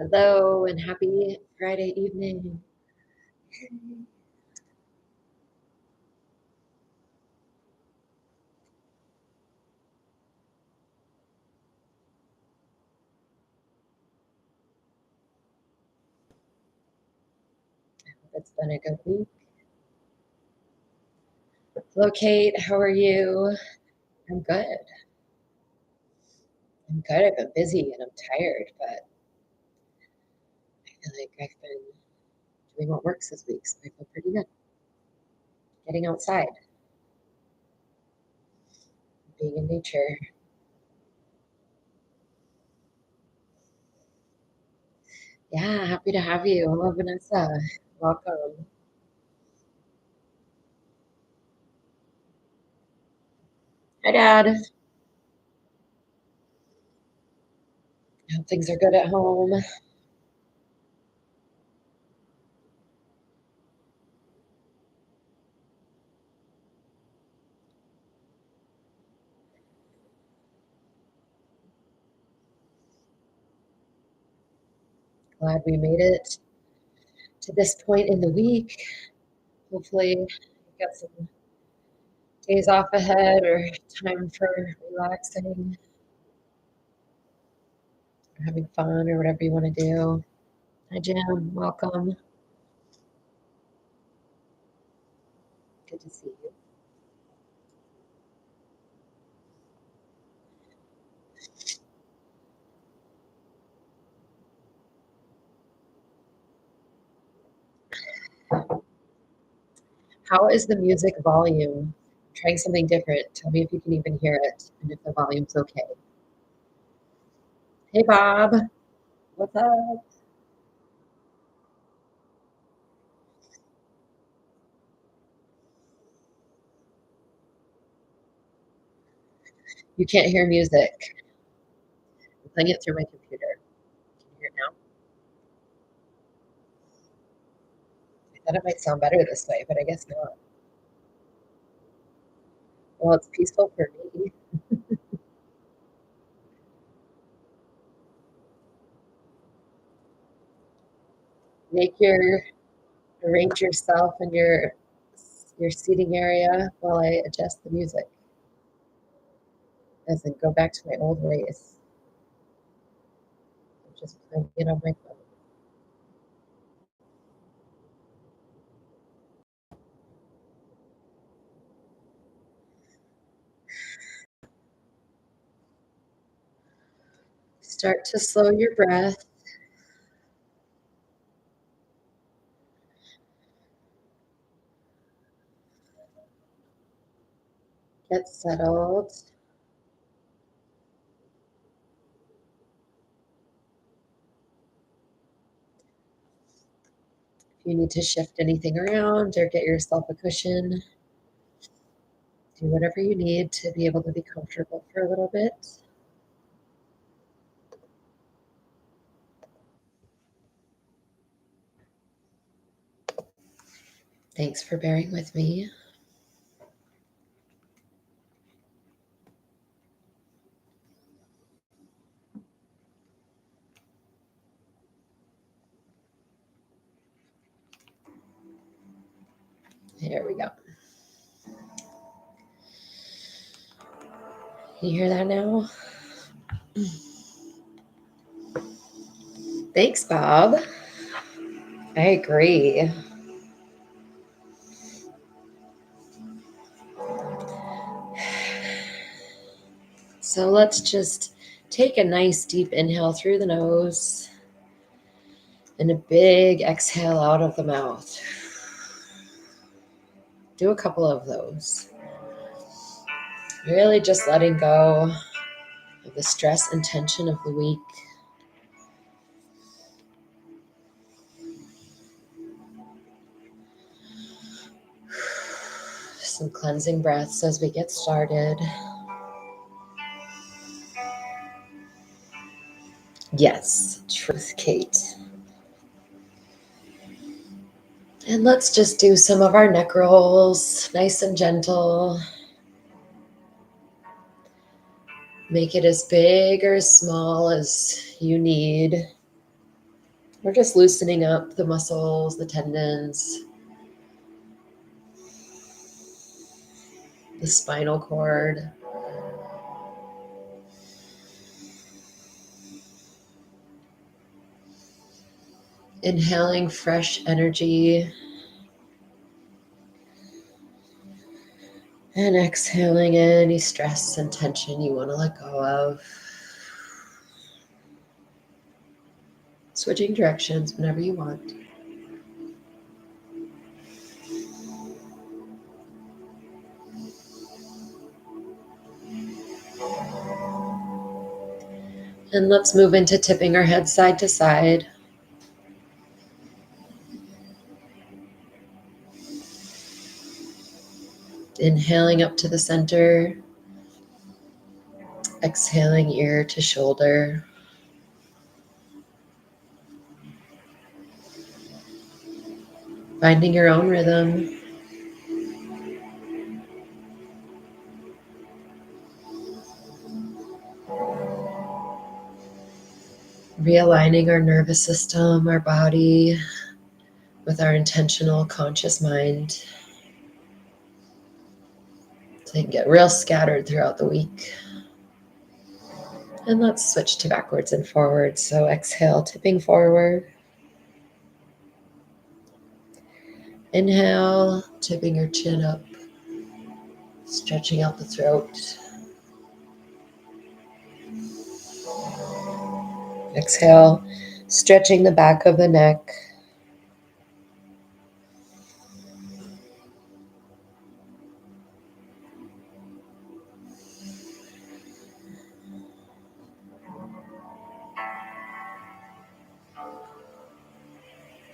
Hello and happy Friday evening. It's been a good week. Hello, Kate. How are you? I'm good. I'm good. I've been busy and I'm tired, but I feel like I've been doing what works this week, so I feel pretty good. Getting outside, being in nature. Yeah, happy to have you. Hello, Vanessa. Welcome. Hi, Dad. I hope things are good at home. Glad we made it to this point in the week. Hopefully, we got some days off ahead or time for relaxing, or having fun, or whatever you want to do. Hi, Jim. Welcome. Good to see you. How is the music volume? I'm trying something different. Tell me if you can even hear it and if the volume's okay. Hey, Bob. What's up? You can't hear music. I'm playing it through my computer. Can you hear it now? I thought it might sound better this way, but I guess not. Well, it's peaceful for me. Make your arrange yourself in your seating area while I adjust the music. As in go back to my old ways. I'm just playing it on my phone. Start to slow your breath. Get settled. If you need to shift anything around or get yourself a cushion, do whatever you need to be able to be comfortable for a little bit. Thanks for bearing with me. Here we go. You hear that now? Thanks, Bob. I agree. So let's just take a nice deep inhale through the nose and a big exhale out of the mouth. Do a couple of those. Really just letting go of the stress and tension of the week. Some cleansing breaths as we get started. Yes, truth, Kate. And let's just do some of our neck rolls, nice and gentle. Make it as big or as small as you need. We're just loosening up the muscles, the tendons, the spinal cord. Inhaling fresh energy and exhaling any stress and tension you want to let go of. Switching directions whenever you want. And let's move into tipping our head side to side. Inhaling up to the center. Exhaling ear to shoulder. Finding your own rhythm. Realigning our nervous system, our body, with our intentional conscious mind. So you can get real scattered throughout the week. And let's switch to backwards and forwards. So exhale, tipping forward. Inhale, tipping your chin up, stretching out the throat. Exhale, stretching the back of the neck.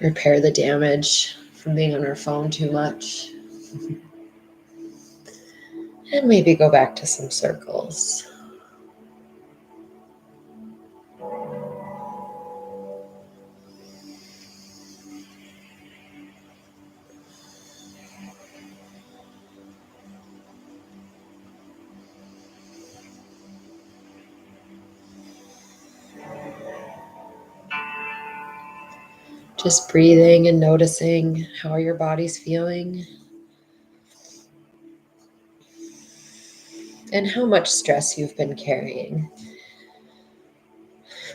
Repair the damage from being on our phone too much. And maybe go back to some circles. Just breathing and noticing how your body's feeling and how much stress you've been carrying.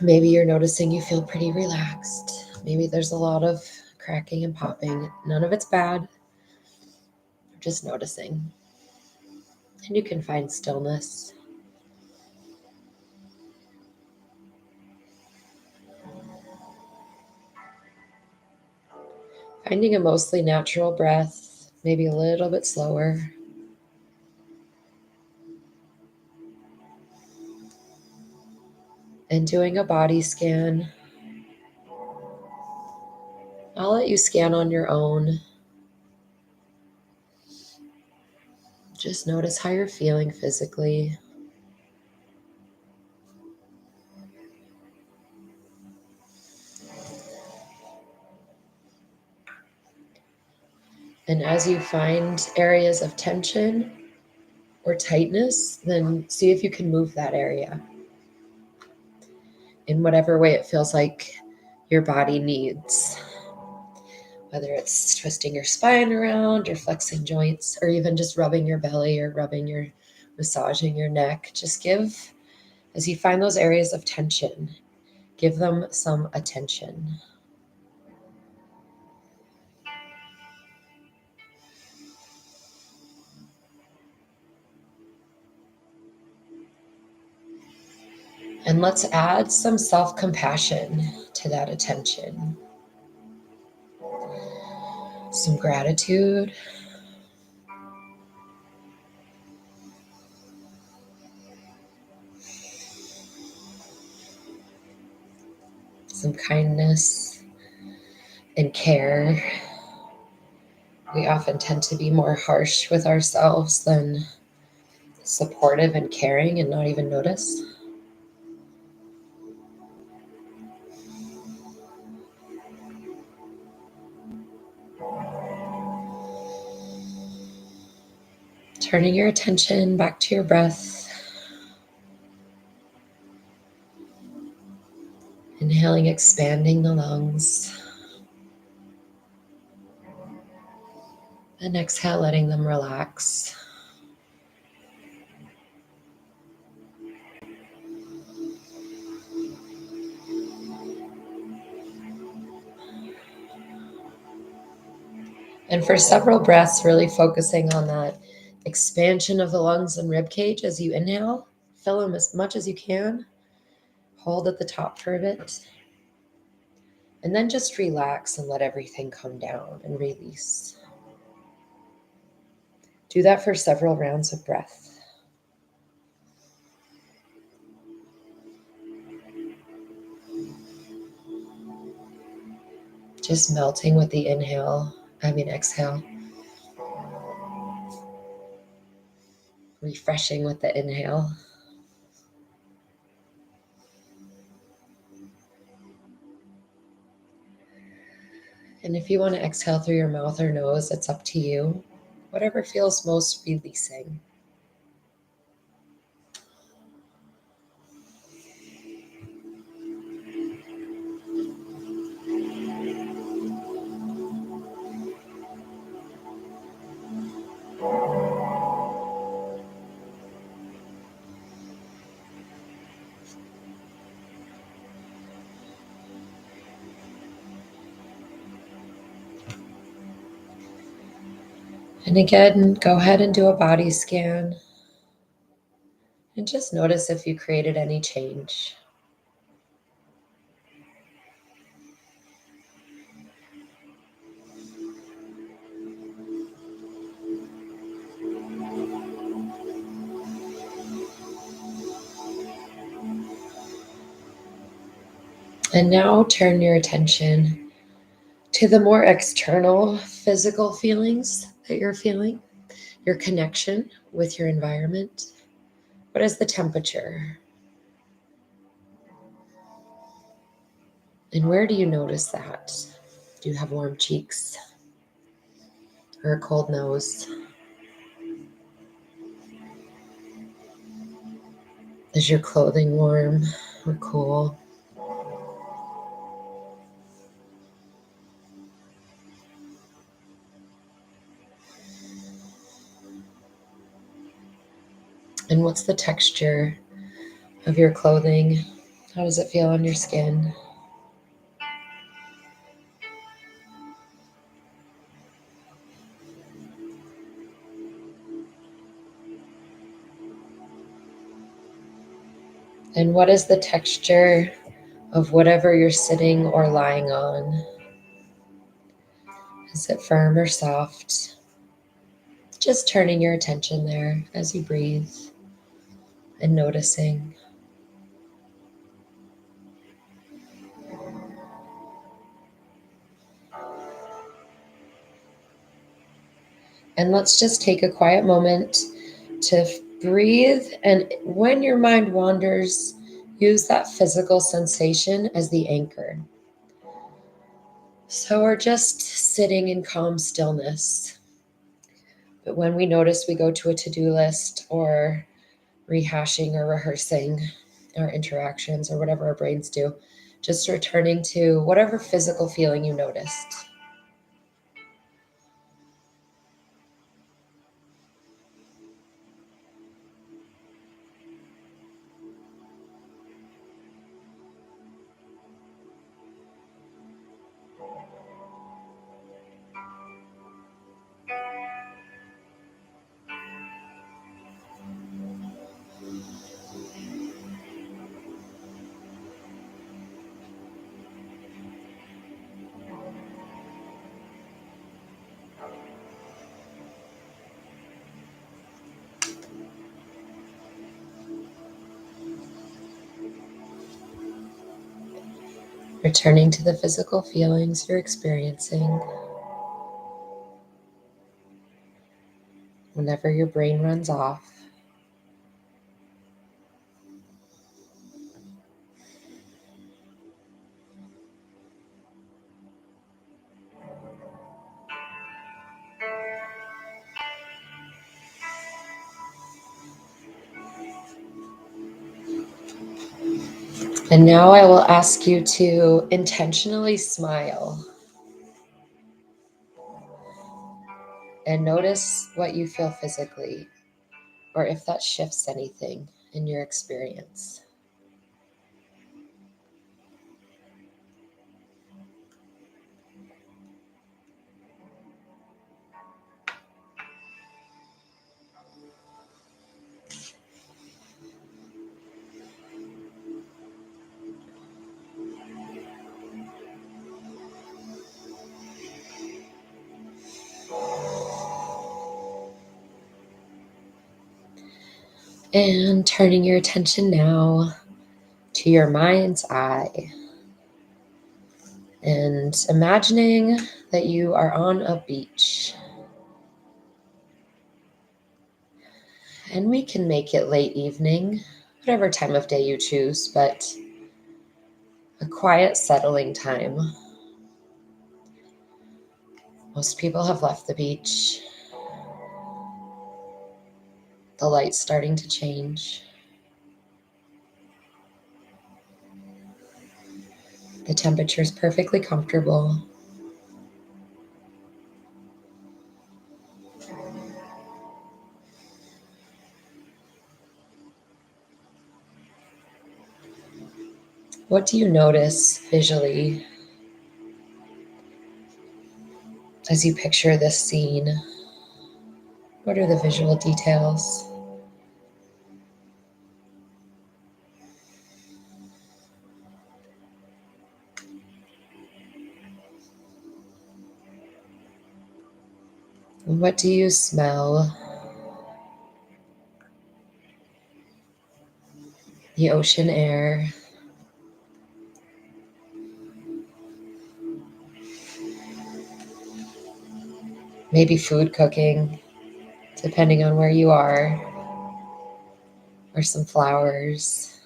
Maybe you're noticing you feel pretty relaxed. Maybe there's a lot of cracking and popping. None of it's bad. Just noticing. And you can find stillness. Finding a mostly natural breath, maybe a little bit slower. And doing a body scan. I'll let you scan on your own. Just notice how you're feeling physically. And as you find areas of tension or tightness, then see if you can move that area in whatever way it feels like your body needs. Whether it's twisting your spine around or flexing joints or even just rubbing your belly or massaging your neck. Just give, as you find those areas of tension, give them some attention. And let's add some self-compassion to that attention. Some gratitude. Some kindness and care. We often tend to be more harsh with ourselves than supportive and caring and not even notice. Turning your attention back to your breath. Inhaling expanding the lungs. And exhale, letting them relax. And for several breaths, really focusing on that expansion of the lungs and rib cage as you inhale. Fill them as much as you can. Hold at the top for a bit. And then just relax and let everything come down and release. Do that for several rounds of breath. Just melting with the exhale. Refreshing with the inhale. And if you want to exhale through your mouth or nose, it's up to you. Whatever feels most releasing. And again, go ahead and do a body scan. And just notice if you created any change. And now turn your attention to the more external physical feelings that you're feeling, your connection with your environment. What is the temperature? And where do you notice that? Do you have warm cheeks or a cold nose? Is your clothing warm or cool? And what's the texture of your clothing? How does it feel on your skin? And what is the texture of whatever you're sitting or lying on? Is it firm or soft? Just turning your attention there as you breathe and noticing. And let's just take a quiet moment to breathe. And when your mind wanders, use that physical sensation as the anchor. So we're just sitting in calm stillness. But when we notice we go to a to-do list or rehashing or rehearsing our interactions or whatever our brains do, just returning to whatever physical feeling you noticed. Returning to the physical feelings you're experiencing. Whenever your brain runs off, And now I will ask you to intentionally smile and notice what you feel physically, or if that shifts anything in your experience. And turning your attention now to your mind's eye and imagining that you are on a beach. And we can make it late evening, whatever time of day you choose, but a quiet settling time. Most people have left the beach. The light's starting to change. The temperature is perfectly comfortable. What do you notice visually as you picture this scene? What are the visual details? And what do you smell? The ocean air. Maybe food cooking, depending on where you are, or some flowers.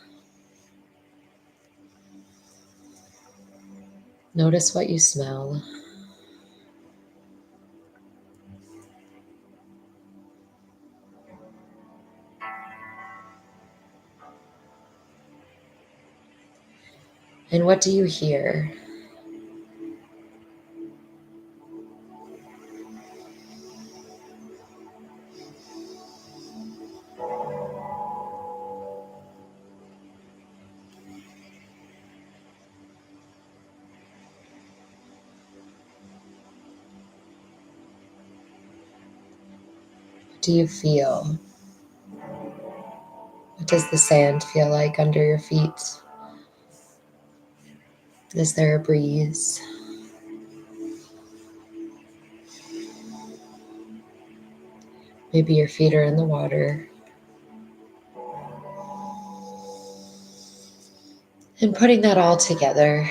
Notice what you smell. And what do you hear? What do you feel? What does the sand feel like under your feet? Is there a breeze? Maybe your feet are in the water. And putting that all together,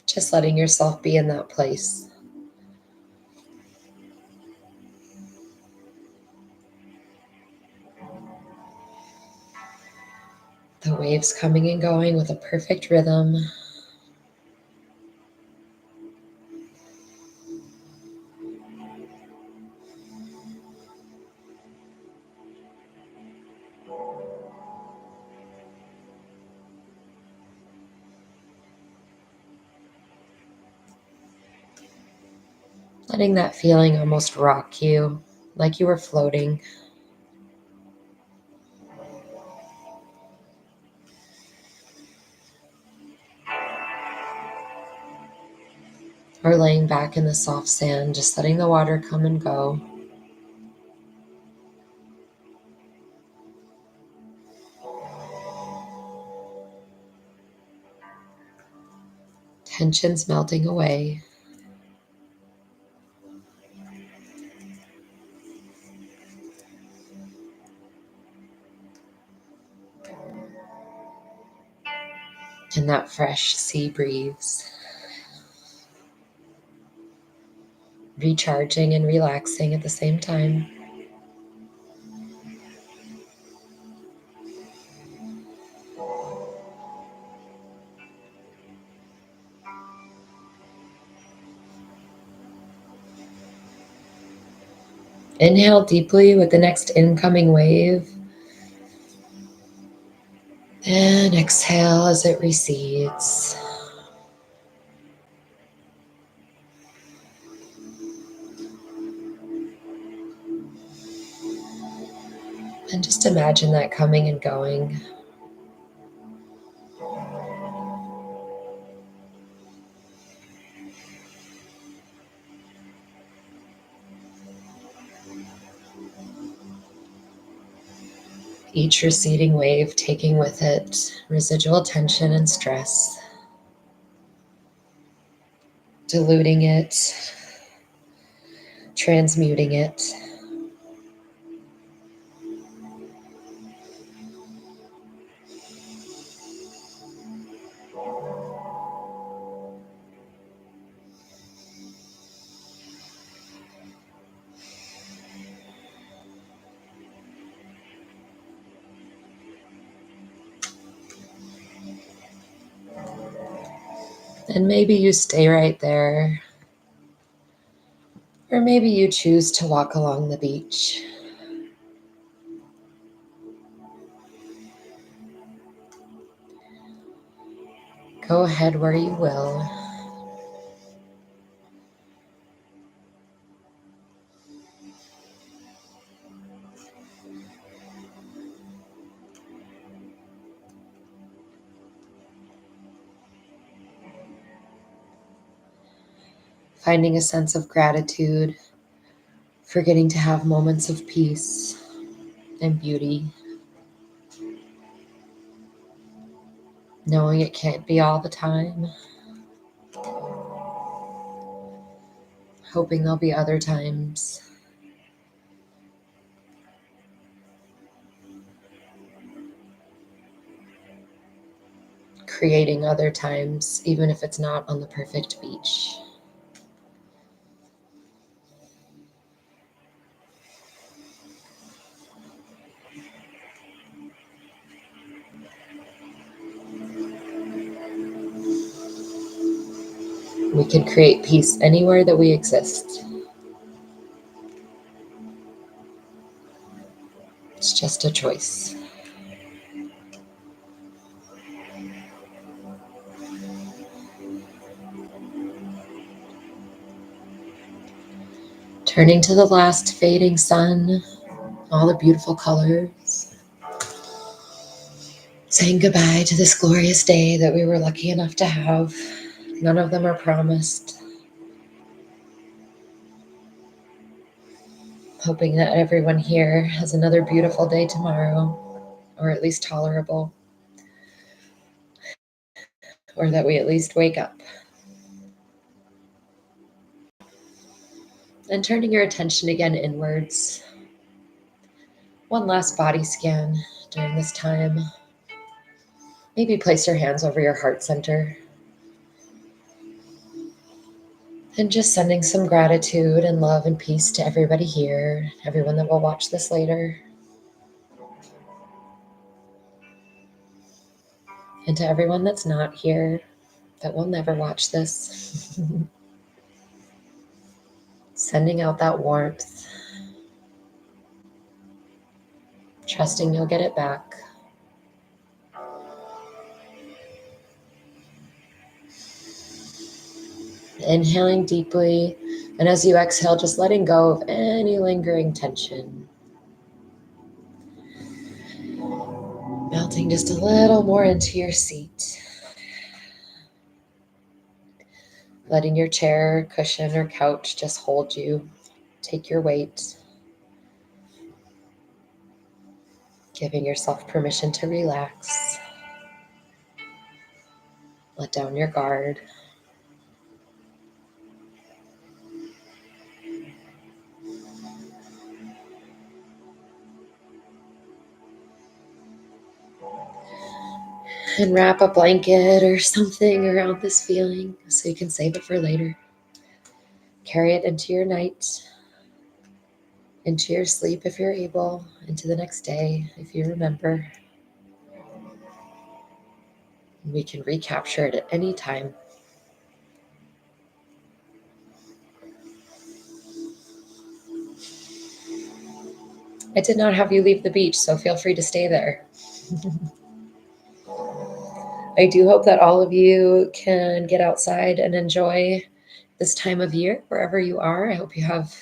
just letting yourself be in that place. The waves coming and going with a perfect rhythm. Letting that feeling almost rock you, like you were floating. Or laying back in the soft sand, just letting the water come and go. Tensions melting away. And that fresh sea breeze. Recharging and relaxing at the same time. Inhale deeply with the next incoming wave. And exhale as it recedes. And just imagine that coming and going. Each receding wave taking with it residual tension and stress, diluting it, transmuting it. And maybe you stay right there, or maybe you choose to walk along the beach. Go ahead where you will. Finding a sense of gratitude for getting to have moments of peace and beauty, knowing it can't be all the time, hoping there'll be other times, creating other times, even if it's not on the perfect beach. We can create peace anywhere that we exist. It's just a choice. Turning to the last fading sun, all the beautiful colors. Saying goodbye to this glorious day that we were lucky enough to have. None of them are promised. Hoping that everyone here has another beautiful day tomorrow, or at least tolerable, or that we at least wake up. And turning your attention again inwards. One last body scan during this time. Maybe place your hands over your heart center. And just sending some gratitude and love and peace to everybody here, everyone that will watch this later. And to everyone that's not here, that will never watch this. Sending out that warmth. Trusting you'll get it back. Inhaling deeply, and as you exhale, just letting go of any lingering tension. Melting just a little more into your seat. Letting your chair, cushion, or couch just hold you. Take your weight. Giving yourself permission to relax. Let down your guard. And wrap a blanket or something around this feeling so you can save it for later. Carry it into your night, into your sleep if you're able, into the next day if you remember. We can recapture it at any time. I did not have you leave the beach, so feel free to stay there. I do hope that all of you can get outside and enjoy this time of year wherever you are. I hope you have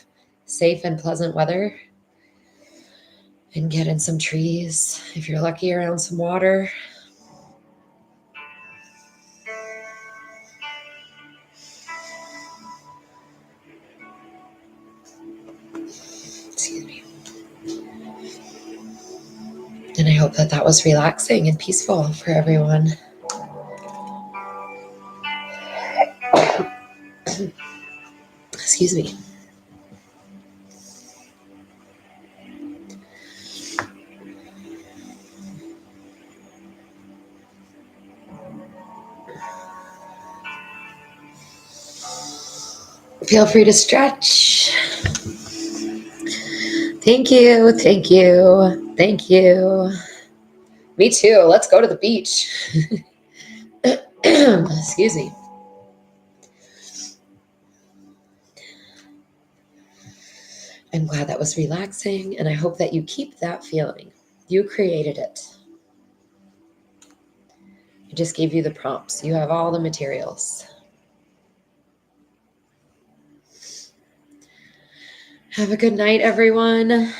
safe and pleasant weather and get in some trees. If you're lucky, around some water. Excuse me. And I hope that that was relaxing and peaceful for everyone. Excuse me. Feel free to stretch. Thank you. Thank you. Thank you. Me too. Let's go to the beach. Excuse me. I'm glad that was relaxing, and I hope that you keep that feeling. You created it. I just gave you the prompts. You have all the materials. Have a good night, everyone.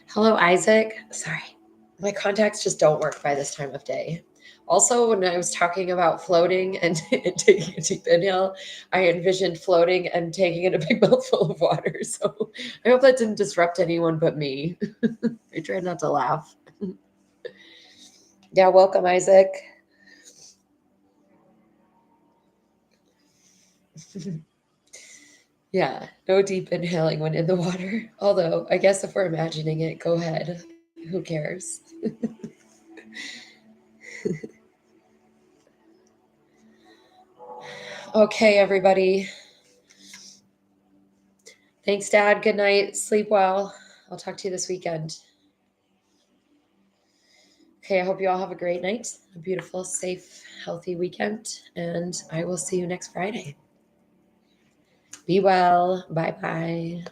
Hello, Isaac. Sorry, my contacts just don't work by this time of day. Also, when I was talking about floating and taking a deep inhale, I envisioned floating and taking in a big mouthful of water. So I hope that didn't disrupt anyone but me. I tried not to laugh. Yeah, welcome, Isaac. Yeah, no deep inhaling when in the water. Although, I guess if we're imagining it, go ahead. Who cares? Okay, everybody. Thanks, Dad. Good night. Sleep well. I'll talk to you this weekend. Okay, I hope you all have a great night, a beautiful, safe, healthy weekend, and I will see you next Friday. Be well. Bye bye.